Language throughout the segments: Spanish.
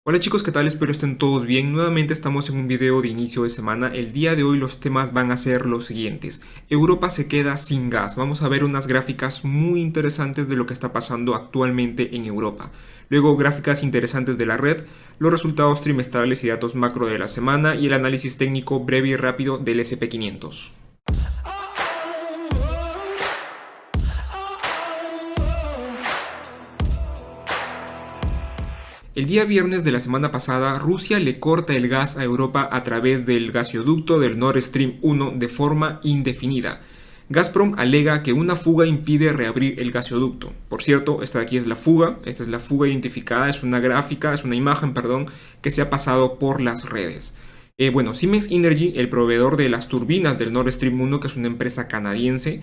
Hola chicos, ¿qué tal? Espero estén todos bien. Nuevamente estamos en un video de inicio de semana. El día de hoy los temas van a ser los siguientes. Europa se queda sin gas. Vamos a ver unas gráficas muy interesantes de lo que está pasando actualmente en Europa. Luego gráficas interesantes de la red, los resultados trimestrales y datos macro de la semana y el análisis técnico breve y rápido del SP500. El día viernes de la semana pasada, Rusia le corta el gas a Europa a través del gasoducto del Nord Stream 1 de forma indefinida. Gazprom alega que una fuga impide reabrir el gasoducto. Por cierto, esta de aquí es la fuga, esta es la fuga identificada, es una gráfica, es una imagen, perdón, que se ha pasado por las redes. Siemens Energy, el proveedor de las turbinas del Nord Stream 1, que es una empresa canadiense,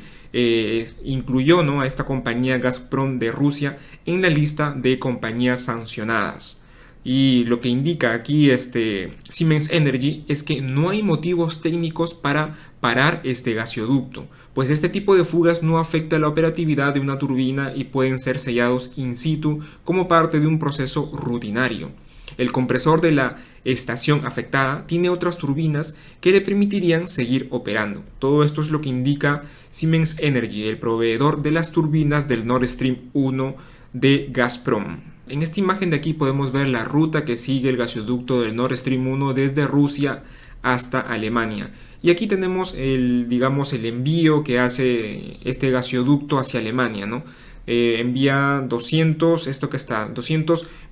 incluyó, ¿no?, a esta compañía Gazprom de Rusia en la lista de compañías sancionadas. Y lo que indica aquí Siemens Energy es que no hay motivos técnicos para parar este gasoducto, pues este tipo de fugas no afecta la operatividad de una turbina y pueden ser sellados in situ como parte de un proceso rutinario. El compresor de la estación afectada tiene otras turbinas que le permitirían seguir operando. Todo esto es lo que indica Siemens Energy, el proveedor de las turbinas del Nord Stream 1 de Gazprom. En esta imagen de aquí podemos ver la ruta que sigue el gasoducto del Nord Stream 1 desde Rusia hasta Alemania. Y aquí tenemos el envío que hace este gasoducto hacia Alemania, ¿no? Envía 200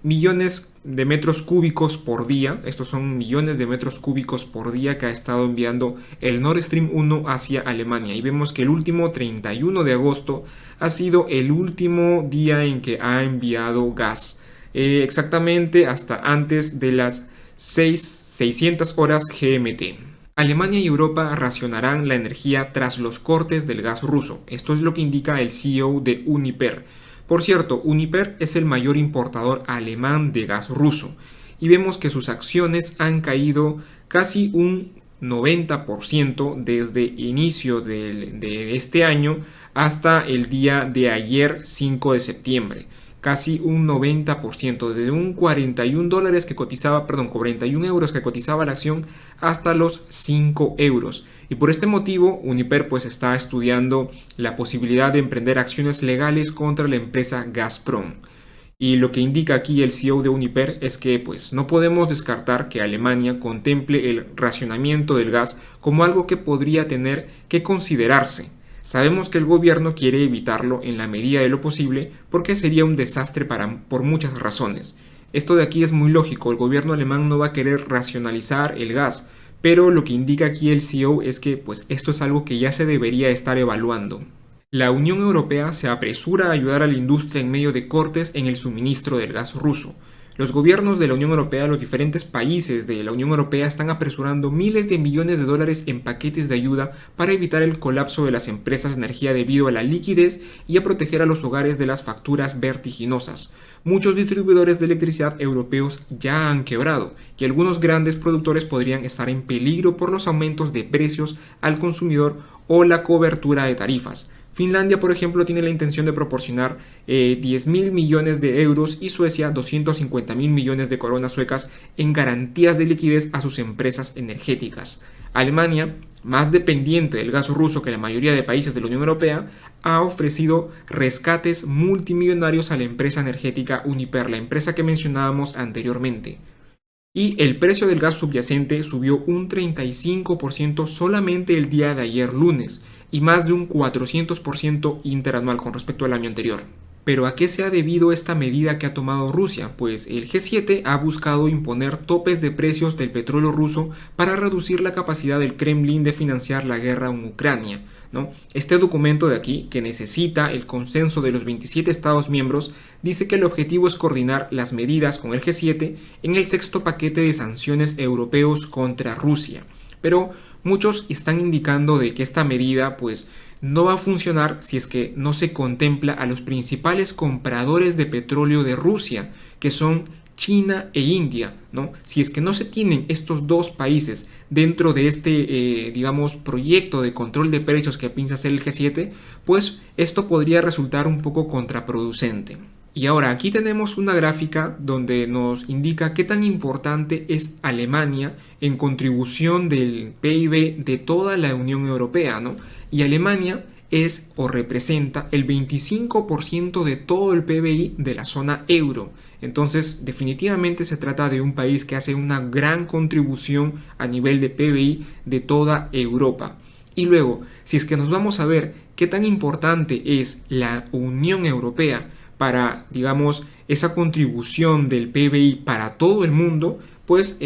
millones de metros cúbicos por día. Estos son millones de metros cúbicos por día que ha estado enviando el Nord Stream 1 hacia Alemania. Y vemos que el último 31 de agosto ha sido el último día en que ha enviado gas. Exactamente hasta antes de las 600 horas GMT. Alemania y Europa racionarán la energía tras los cortes del gas ruso. Esto es lo que indica el CEO de Uniper. Por cierto, Uniper es el mayor importador alemán de gas ruso y vemos que sus acciones han caído casi un 90% desde inicio de este año hasta el día de ayer 5 de septiembre. Casi un 90%, desde un 41 dólares que cotizaba, 41 euros que cotizaba la acción hasta los 5 euros. Y por este motivo, Uniper pues está estudiando la posibilidad de emprender acciones legales contra la empresa Gazprom. Y lo que indica aquí el CEO de Uniper es que pues no podemos descartar que Alemania contemple el racionamiento del gas como algo que podría tener que considerarse. Sabemos que el gobierno quiere evitarlo en la medida de lo posible porque sería un desastre por muchas razones. Esto de aquí es muy lógico, el gobierno alemán no va a querer racionalizar el gas, pero lo que indica aquí el CEO es que pues esto es algo que ya se debería estar evaluando. La Unión Europea se apresura a ayudar a la industria en medio de cortes en el suministro del gas ruso. Los gobiernos de la Unión Europea, los diferentes países de la Unión Europea están apresurando miles de millones de dólares en paquetes de ayuda para evitar el colapso de las empresas de energía debido a la liquidez y a proteger a los hogares de las facturas vertiginosas. Muchos distribuidores de electricidad europeos ya han quebrado y algunos grandes productores podrían estar en peligro por los aumentos de precios al consumidor o la cobertura de tarifas. Finlandia, por ejemplo, tiene la intención de proporcionar 10.000 millones de euros y Suecia 250.000 millones de coronas suecas en garantías de liquidez a sus empresas energéticas. Alemania, más dependiente del gas ruso que la mayoría de países de la Unión Europea, ha ofrecido rescates multimillonarios a la empresa energética Uniper, la empresa que mencionábamos anteriormente. Y el precio del gas subyacente subió un 35% solamente el día de ayer lunes y más de un 400% interanual con respecto al año anterior. Pero ¿a qué se ha debido esta medida que ha tomado Rusia? Pues el G7 ha buscado imponer topes de precios del petróleo ruso para reducir la capacidad del Kremlin de financiar la guerra en Ucrania, ¿no? Este documento de aquí, que necesita el consenso de los 27 Estados miembros, dice que el objetivo es coordinar las medidas con el G7 en el sexto paquete de sanciones europeos contra Rusia. Pero muchos están indicando de que esta medida pues no va a funcionar si es que no se contempla a los principales compradores de petróleo de Rusia, que son China e India, ¿no? Si es que no se tienen estos dos países dentro de este, proyecto de control de precios que piensa hacer el G7, pues esto podría resultar un poco contraproducente. Y ahora aquí tenemos una gráfica donde nos indica qué tan importante es Alemania en contribución del PIB de toda la Unión Europea, ¿no? Y Alemania es o representa el 25% de todo el PBI de la zona euro. Entonces, definitivamente se trata de un país que hace una gran contribución a nivel de PBI de toda Europa. Y luego, si es que nos vamos a ver qué tan importante es la Unión Europea para, digamos, esa contribución del PBI para todo el mundo, pues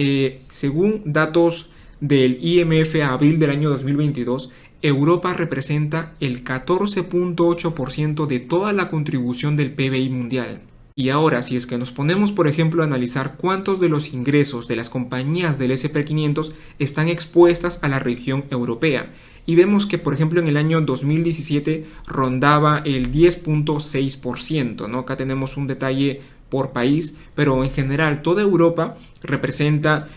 según datos del IMF a abril del año 2022, Europa representa el 14.8% de toda la contribución del PBI mundial. Y ahora, si es que nos ponemos, por ejemplo, a analizar cuántos de los ingresos de las compañías del SP500 están expuestas a la región europea, y vemos que, por ejemplo, en el año 2017 rondaba el 10.6%, ¿no? Acá tenemos un detalle por país, pero en general toda Europa representa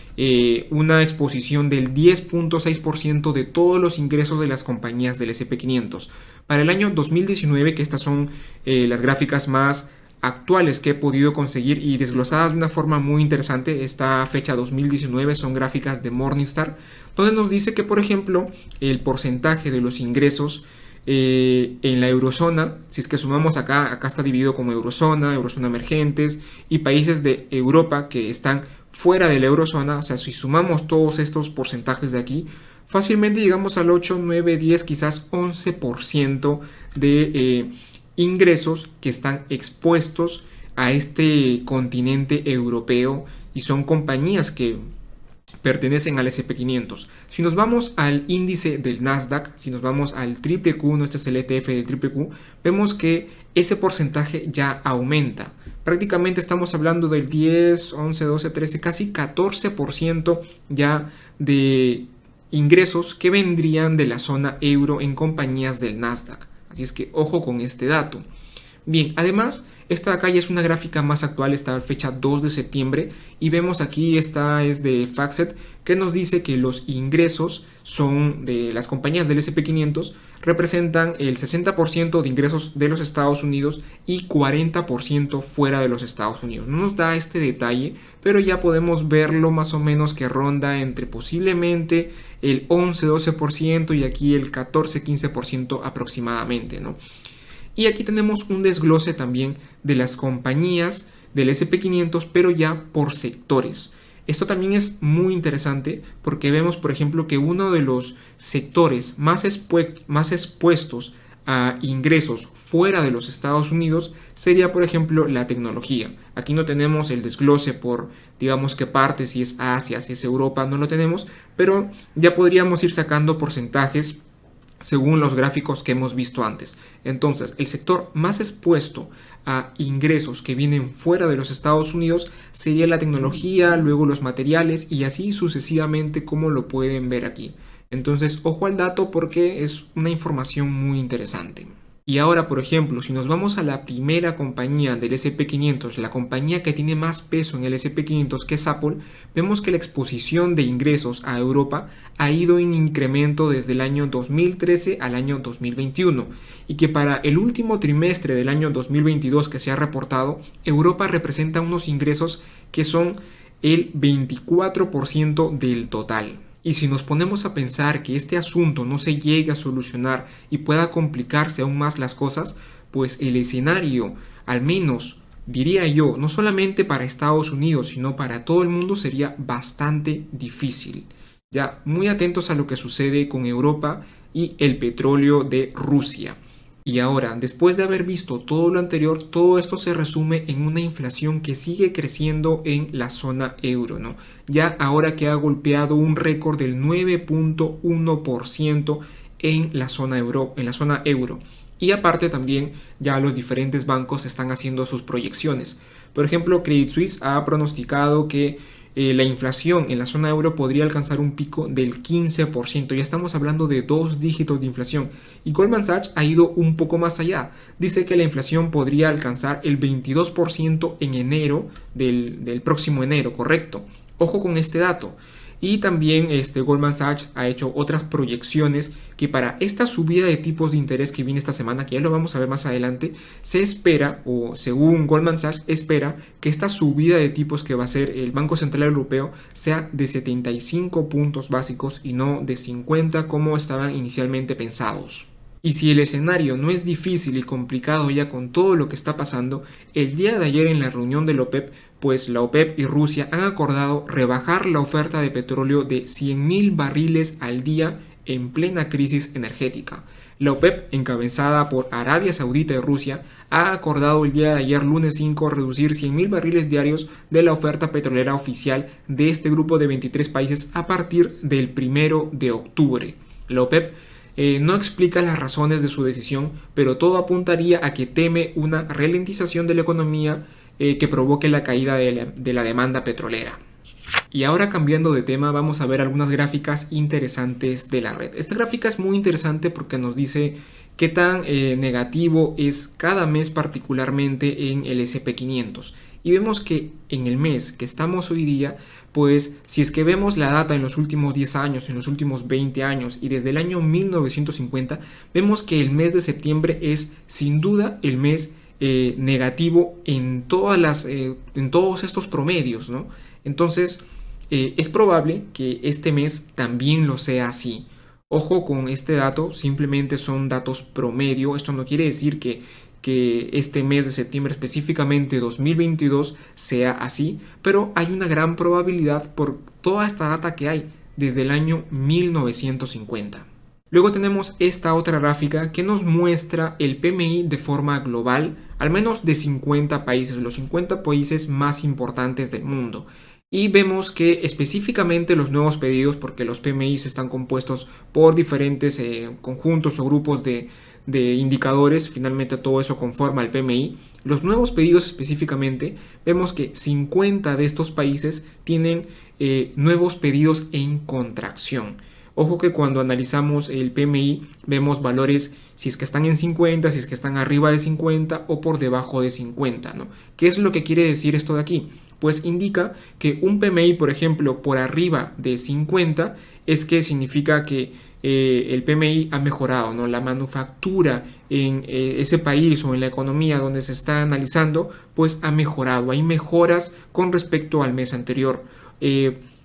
una exposición del 10.6% de todos los ingresos de las compañías del SP500. Para el año 2019, que estas son las gráficas más actuales que he podido conseguir y desglosadas de una forma muy interesante, esta fecha 2019 son gráficas de Morningstar, donde nos dice que, por ejemplo, el porcentaje de los ingresos en la eurozona, si es que sumamos acá está dividido como eurozona emergentes y países de Europa que están fuera de la eurozona, o sea, si sumamos todos estos porcentajes de aquí, fácilmente llegamos al 8, 9, 10, quizás 11% de ingresos que están expuestos a este continente europeo y son compañías que pertenecen al SP500. Si nos vamos al índice del Nasdaq, si nos vamos al triple Q, no este es el ETF del triple Q, vemos que ese porcentaje ya aumenta. Prácticamente estamos hablando del 10, 11, 12, 13, casi 14% ya de ingresos que vendrían de la zona euro en compañías del Nasdaq. Así es que ojo con este dato. Bien, además, esta de acá ya es una gráfica más actual, está fecha 2 de septiembre y vemos aquí, esta es de FactSet, que nos dice que los ingresos son de las compañías del SP500 representan el 60% de ingresos de los Estados Unidos y 40% fuera de los Estados Unidos. No nos da este detalle, pero ya podemos verlo más o menos que ronda entre posiblemente el 11-12% y aquí el 14-15% aproximadamente, ¿no? Y aquí tenemos un desglose también de las compañías del SP500, pero ya por sectores. Esto también es muy interesante porque vemos, por ejemplo, que uno de los sectores más expuestos a ingresos fuera de los Estados Unidos sería, por ejemplo, la tecnología. Aquí no tenemos el desglose por, digamos, qué parte, si es Asia, si es Europa, no lo tenemos, pero ya podríamos ir sacando porcentajes según los gráficos que hemos visto antes. Entonces, el sector más expuesto a ingresos que vienen fuera de los Estados Unidos sería la tecnología, luego los materiales y así sucesivamente, como lo pueden ver aquí. Entonces, ojo al dato porque es una información muy interesante. Y ahora, por ejemplo, si nos vamos a la primera compañía del SP500, la compañía que tiene más peso en el SP500, que es Apple, vemos que la exposición de ingresos a Europa ha ido en incremento desde el año 2013 al año 2021 y que para el último trimestre del año 2022 que se ha reportado, Europa representa unos ingresos que son el 24% del total. Y si nos ponemos a pensar que este asunto no se llegue a solucionar y pueda complicarse aún más las cosas, pues el escenario, al menos diría yo, no solamente para Estados Unidos, sino para todo el mundo sería bastante difícil. Ya muy atentos a lo que sucede con Europa y el petróleo de Rusia. Y ahora, después de haber visto todo lo anterior, todo esto se resume en una inflación que sigue creciendo en la zona euro, ¿no? Ya ahora que ha golpeado un récord del 9.1% en la zona euro. Y aparte también ya los diferentes bancos están haciendo sus proyecciones. Por ejemplo, Credit Suisse ha pronosticado que la inflación en la zona euro podría alcanzar un pico del 15%. Ya estamos hablando de 2 dígitos de inflación. Y Goldman Sachs ha ido un poco más allá. Dice que la inflación podría alcanzar el 22% en enero del próximo enero, correcto. Ojo con este dato. Y también Goldman Sachs ha hecho otras proyecciones que para esta subida de tipos de interés que viene esta semana, que ya lo vamos a ver más adelante, se espera, o según Goldman Sachs, espera que esta subida de tipos que va a hacer el Banco Central Europeo sea de 75 puntos básicos y no de 50 como estaban inicialmente pensados. Y si el escenario no es difícil y complicado ya con todo lo que está pasando, el día de ayer en la reunión de la OPEP, pues la OPEP y Rusia han acordado rebajar la oferta de petróleo de 100.000 barriles al día en plena crisis energética. La OPEP, encabezada por Arabia Saudita y Rusia, ha acordado el día de ayer, lunes 5, reducir 100.000 barriles diarios de la oferta petrolera oficial de este grupo de 23 países a partir del 1 de octubre. La OPEP no explica las razones de su decisión, pero todo apuntaría a que teme una ralentización de la economía que provoque la caída de la demanda petrolera. Y ahora cambiando de tema, vamos a ver algunas gráficas interesantes de la red. Esta gráfica es muy interesante porque nos dice qué tan negativo es cada mes, particularmente en el SP500. Y vemos que en el mes que estamos hoy día, pues si es que vemos la data en los últimos 10 años, en los últimos 20 años y desde el año 1950, vemos que el mes de septiembre es sin duda el mes negativo en todos estos promedios, ¿no? Entonces, es probable que este mes también lo sea así. Ojo con este dato, simplemente son datos promedio. Esto no quiere decir que este mes de septiembre, específicamente 2022, sea así, pero hay una gran probabilidad por toda esta data que hay desde el año 1950. Luego tenemos esta otra gráfica que nos muestra el PMI de forma global, al menos de 50 países, los 50 países más importantes del mundo. Y vemos que específicamente los nuevos pedidos, porque los PMIs están compuestos por diferentes conjuntos o grupos de indicadores, finalmente todo eso conforma el PMI. Los nuevos pedidos específicamente, vemos que 50 de estos países tienen nuevos pedidos en contracción. Ojo que cuando analizamos el PMI vemos valores si es que están en 50, si es que están arriba de 50 o por debajo de 50, ¿no? ¿Qué es lo que quiere decir esto de aquí? Pues indica que un PMI, por ejemplo, por arriba de 50 es que significa que el PMI ha mejorado, ¿no? La manufactura en ese país o en la economía donde se está analizando, pues ha mejorado. Hay mejoras con respecto al mes anterior.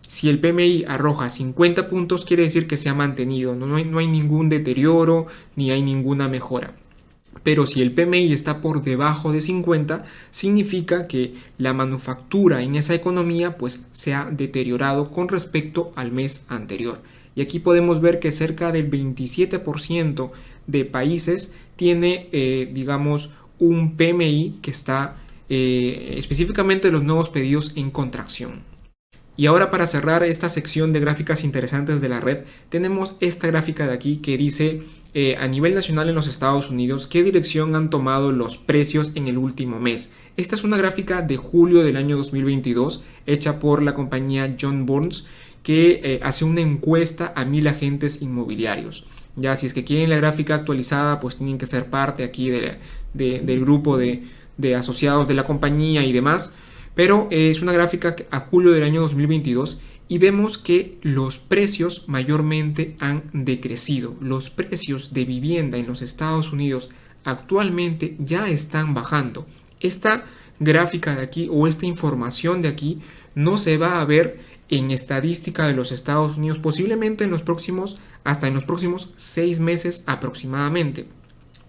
Si el PMI arroja 50 puntos, quiere decir que se ha mantenido, no hay ningún deterioro ni hay ninguna mejora. Pero si el PMI está por debajo de 50, significa que la manufactura en esa economía pues se ha deteriorado con respecto al mes anterior. Y aquí podemos ver que cerca del 27% de países tiene, digamos, un PMI que está específicamente los nuevos pedidos en contracción. Y ahora, para cerrar esta sección de gráficas interesantes de la red, tenemos esta gráfica de aquí que dice a nivel nacional en los Estados Unidos qué dirección han tomado los precios en el último mes. Esta es una gráfica de julio del año 2022 hecha por la compañía John Burns, que hace una encuesta a 1000 agentes inmobiliarios. Ya, si es que quieren la gráfica actualizada, pues tienen que ser parte aquí del grupo de asociados de la compañía y demás. Pero es una gráfica a julio del año 2022 y vemos que los precios mayormente han decrecido. Los precios de vivienda en los Estados Unidos actualmente ya están bajando. Esta gráfica de aquí o esta información de aquí no se va a ver en estadística de los Estados Unidos posiblemente hasta en los próximos 6 meses aproximadamente.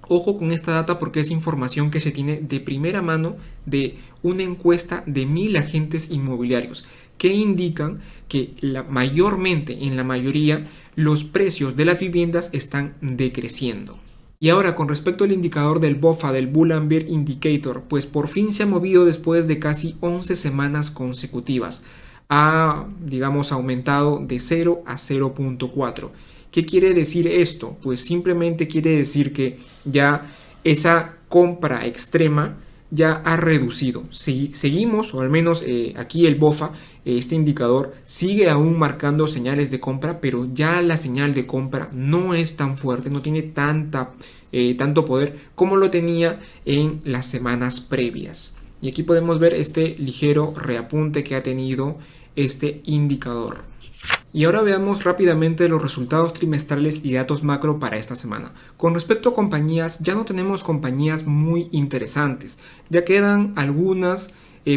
Ojo con esta data porque es información que se tiene de primera mano de una encuesta de 1000 agentes inmobiliarios que indican que mayormente, en la mayoría, los precios de las viviendas están decreciendo. Y ahora, con respecto al indicador del BOFA, del Bull and Bear Indicator, pues por fin se ha movido después de casi 11 semanas consecutivas. Ha, digamos, aumentado de 0 a 0.4. ¿Qué quiere decir esto? Pues simplemente quiere decir que ya esa compra extrema ya ha reducido. Seguimos, o al menos aquí el BOFA, este indicador, sigue aún marcando señales de compra, pero ya la señal de compra no es tan fuerte, no tiene tanto poder como lo tenía en las semanas previas. Y aquí podemos ver este ligero reapunte que ha tenido este indicador. Y ahora veamos rápidamente los resultados trimestrales y datos macro para esta semana. Con respecto a compañías, ya no tenemos compañías muy interesantes. Ya quedan algunas,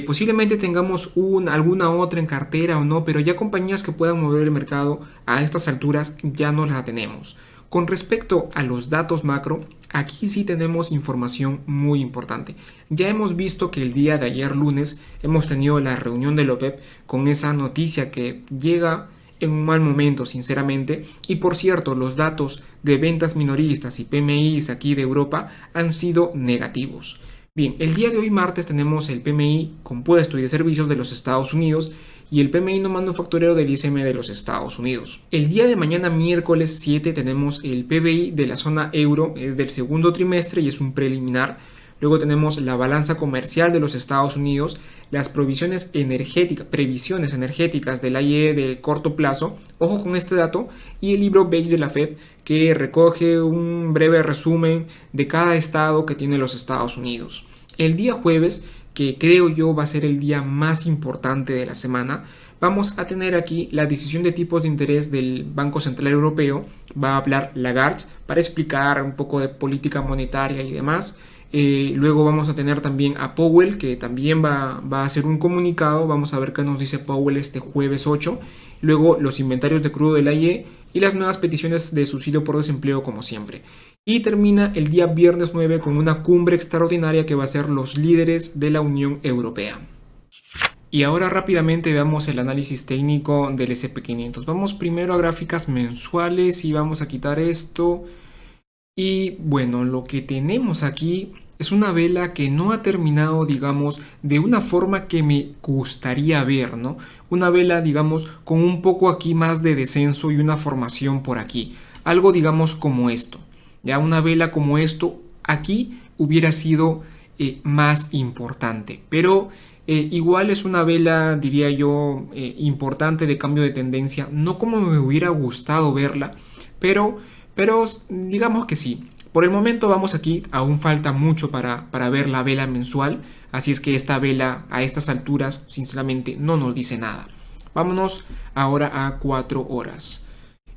posiblemente tengamos alguna otra en cartera o no, pero ya compañías que puedan mover el mercado a estas alturas ya no la tenemos. Con respecto a los datos macro, aquí sí tenemos información muy importante. Ya hemos visto que el día de ayer lunes hemos tenido la reunión de la OPEP con esa noticia que llega en un mal momento, sinceramente. Y por cierto, los datos de ventas minoristas y PMIs aquí de Europa han sido negativos. Bien, el día de hoy martes tenemos el PMI compuesto y de servicios de los Estados Unidos y el PMI no manufacturero del ISM de los Estados Unidos. El día de mañana, miércoles 7, tenemos el PBI de la zona euro, es del segundo trimestre y es un preliminar. Luego tenemos la balanza comercial de los Estados Unidos, las previsiones energéticas de la IE de corto plazo, ojo con este dato, y el libro beige de la Fed que recoge un breve resumen de cada estado que tiene los Estados Unidos. El día jueves, que creo yo va a ser el día más importante de la semana, vamos a tener aquí la decisión de tipos de interés del Banco Central Europeo. Va a hablar Lagarde para explicar un poco de política monetaria y demás. Luego vamos a tener también a Powell, que también va a hacer un comunicado. Vamos a ver qué nos dice Powell este jueves 8. Luego los inventarios de crudo de la IE y las nuevas peticiones de subsidio por desempleo, como siempre. Y termina el día viernes 9 con una cumbre extraordinaria que va a ser los líderes de la Unión Europea. Y ahora rápidamente veamos el análisis técnico del S&P500. Vamos primero a gráficas mensuales y vamos a quitar esto. Y bueno, lo que tenemos aquí es una vela que no ha terminado, digamos, de una forma que me gustaría ver, ¿no? Una vela, digamos, con un poco aquí más de descenso y una formación por aquí. Algo, digamos, como esto. Ya una vela como esto aquí hubiera sido más importante. Pero igual es una vela, diría yo, importante de cambio de tendencia. No como me hubiera gustado verla, pero digamos que sí. Por el momento vamos aquí, aún falta mucho para ver la vela mensual, así es que esta vela a estas alturas sinceramente no nos dice nada. Vámonos ahora a 4 horas.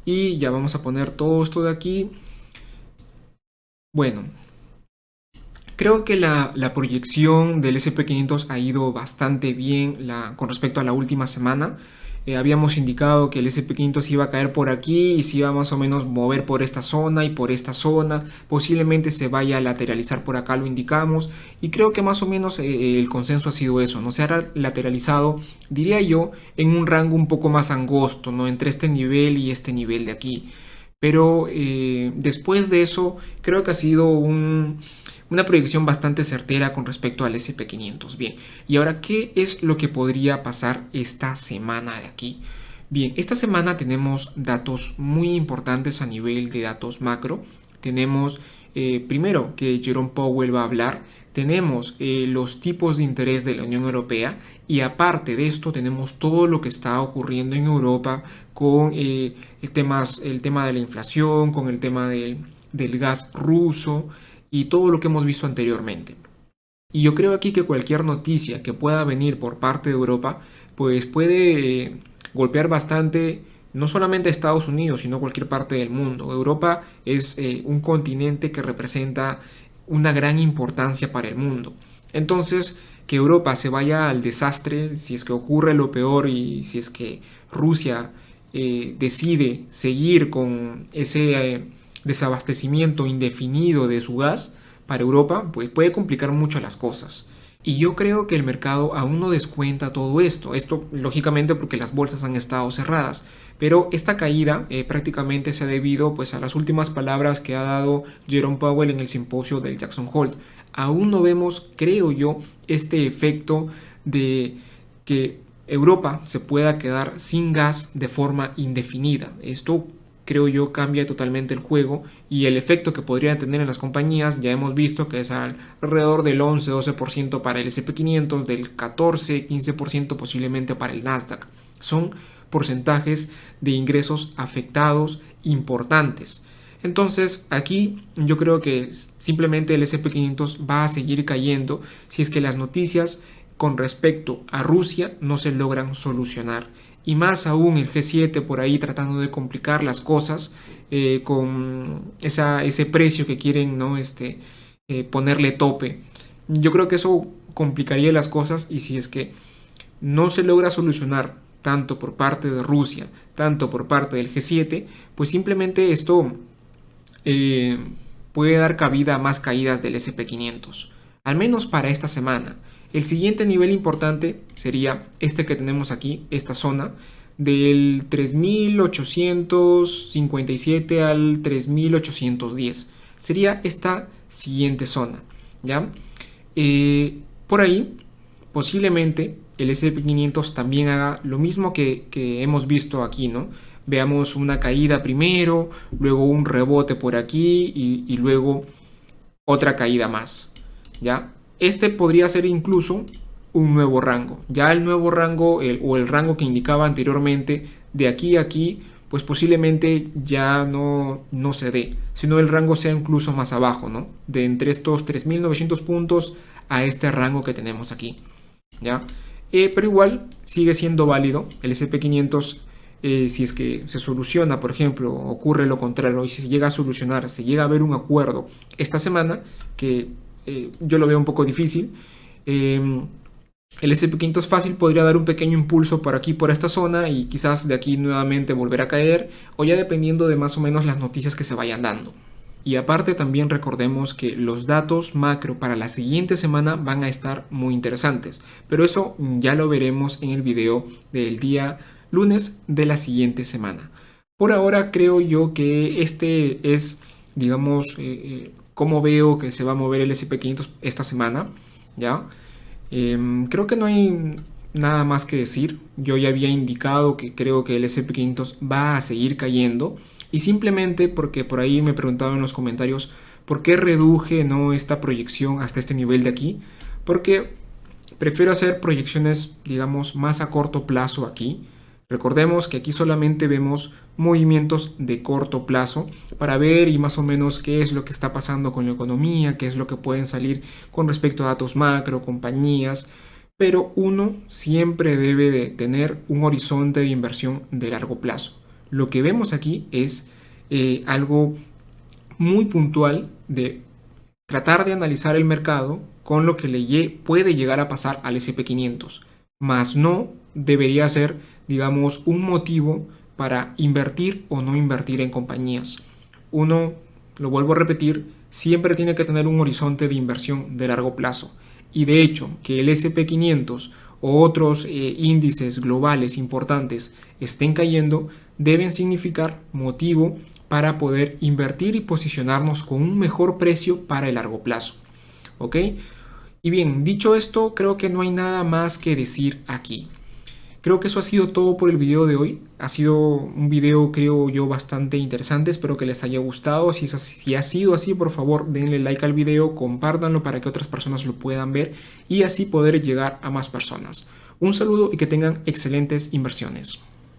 Y ya vamos a poner todo esto de aquí. Bueno, creo que la proyección del S&P500 ha ido bastante bien con respecto a la última semana. Habíamos indicado que el S&P500 iba a caer por aquí y se iba más o menos mover por esta zona y por esta zona. Posiblemente se vaya a lateralizar por acá, lo indicamos. Y creo que más o menos el consenso ha sido eso, ¿no? Se ha lateralizado, diría yo, en un rango un poco más angosto, ¿no? Entre este nivel y este nivel de aquí. Pero después de eso, creo que ha sido una proyección bastante certera con respecto al S&P500. Bien, y ahora, ¿qué es lo que podría pasar esta semana de aquí? Bien, esta semana tenemos datos muy importantes a nivel de datos macro. Tenemos primero que Jerome Powell va a hablar. Tenemos los tipos de interés de la Unión Europea y aparte de esto tenemos todo lo que está ocurriendo en Europa con el tema de la inflación, con el tema del gas ruso y todo lo que hemos visto anteriormente. Y yo creo aquí que cualquier noticia que pueda venir por parte de Europa pues puede golpear bastante no solamente a Estados Unidos, sino cualquier parte del mundo. Europa es un continente que representa una gran importancia para el mundo. Entonces, que Europa se vaya al desastre, si es que ocurre lo peor y si es que Rusia decide seguir con ese desabastecimiento indefinido de su gas para Europa, pues puede complicar mucho las cosas. Y yo creo que el mercado aún no descuenta todo esto. Esto lógicamente porque las bolsas han estado cerradas. Pero esta caída prácticamente se ha debido pues, a las últimas palabras que ha dado Jerome Powell en el simposio del Jackson Hole. Aún no vemos, creo yo, este efecto de que Europa se pueda quedar sin gas de forma indefinida. Esto creo yo cambia totalmente el juego y el efecto que podrían tener en las compañías ya hemos visto que es alrededor del 11-12% para el S&P500, del 14-15% posiblemente para el Nasdaq. Son porcentajes de ingresos afectados importantes. Entonces aquí yo creo que simplemente el S&P500 va a seguir cayendo si es que las noticias con respecto a Rusia no se logran solucionar. Y más aún el G7 por ahí tratando de complicar las cosas con ese precio que quieren, ¿no? Ponerle tope. Yo creo que eso complicaría las cosas, y si es que no se logra solucionar tanto por parte de Rusia, tanto por parte del G7, pues simplemente esto puede dar cabida a más caídas del SP500, al menos para esta semana. El siguiente nivel importante sería este que tenemos aquí, esta zona del 3857 al 3810. Sería esta siguiente zona, ¿ya? Por ahí, posiblemente el SP500 también haga lo mismo que hemos visto aquí, ¿no? Veamos una caída primero, luego un rebote por aquí y luego otra caída más, ¿ya? Este podría ser incluso un nuevo rango. Ya el nuevo rango o el rango que indicaba anteriormente de aquí a aquí, pues posiblemente ya no se dé, sino el rango sea incluso más abajo, ¿no? De entre estos 3.900 puntos a este rango que tenemos aquí, ¿ya? Pero igual sigue siendo válido el SP500 si es que se soluciona, por ejemplo, ocurre lo contrario y si se llega a solucionar, se llega a ver un acuerdo esta semana, que yo lo veo un poco difícil, el SP500 fácil podría dar un pequeño impulso por aquí, por esta zona, y quizás de aquí nuevamente volver a caer, o ya dependiendo de más o menos las noticias que se vayan dando. Y aparte también recordemos que los datos macro para la siguiente semana van a estar muy interesantes, pero eso ya lo veremos en el video del día lunes de la siguiente semana. Por ahora creo yo que este es, digamos, cómo veo que se va a mover el SP500 esta semana, ¿ya? Creo que no hay nada más que decir. Yo ya había indicado que creo que el SP500 va a seguir cayendo, y simplemente porque por ahí me preguntaban en los comentarios por qué reduje, ¿no?, esta proyección hasta este nivel de aquí, porque prefiero hacer proyecciones, digamos, más a corto plazo aquí. Recordemos que aquí solamente vemos movimientos de corto plazo para ver y más o menos qué es lo que está pasando con la economía, qué es lo que pueden salir con respecto a datos macro, compañías, pero uno siempre debe de tener un horizonte de inversión de largo plazo. Lo que vemos aquí es algo muy puntual de tratar de analizar el mercado con lo que le puede llegar a pasar al SP500, más no debería ser, digamos, un motivo para invertir o no invertir en compañías. Uno, lo vuelvo a repetir, siempre tiene que tener un horizonte de inversión de largo plazo. Y de hecho, que el SP500 o otros índices globales importantes estén cayendo, deben significar motivo para poder invertir y posicionarnos con un mejor precio para el largo plazo. ¿Ok? Y bien, dicho esto, creo que no hay nada más que decir aquí. Creo que eso ha sido todo por el video de hoy. Ha sido un video, creo yo, bastante interesante. Espero que les haya gustado. Si ha sido así, por favor, denle like al video, compártanlo para que otras personas lo puedan ver y así poder llegar a más personas. Un saludo y que tengan excelentes inversiones.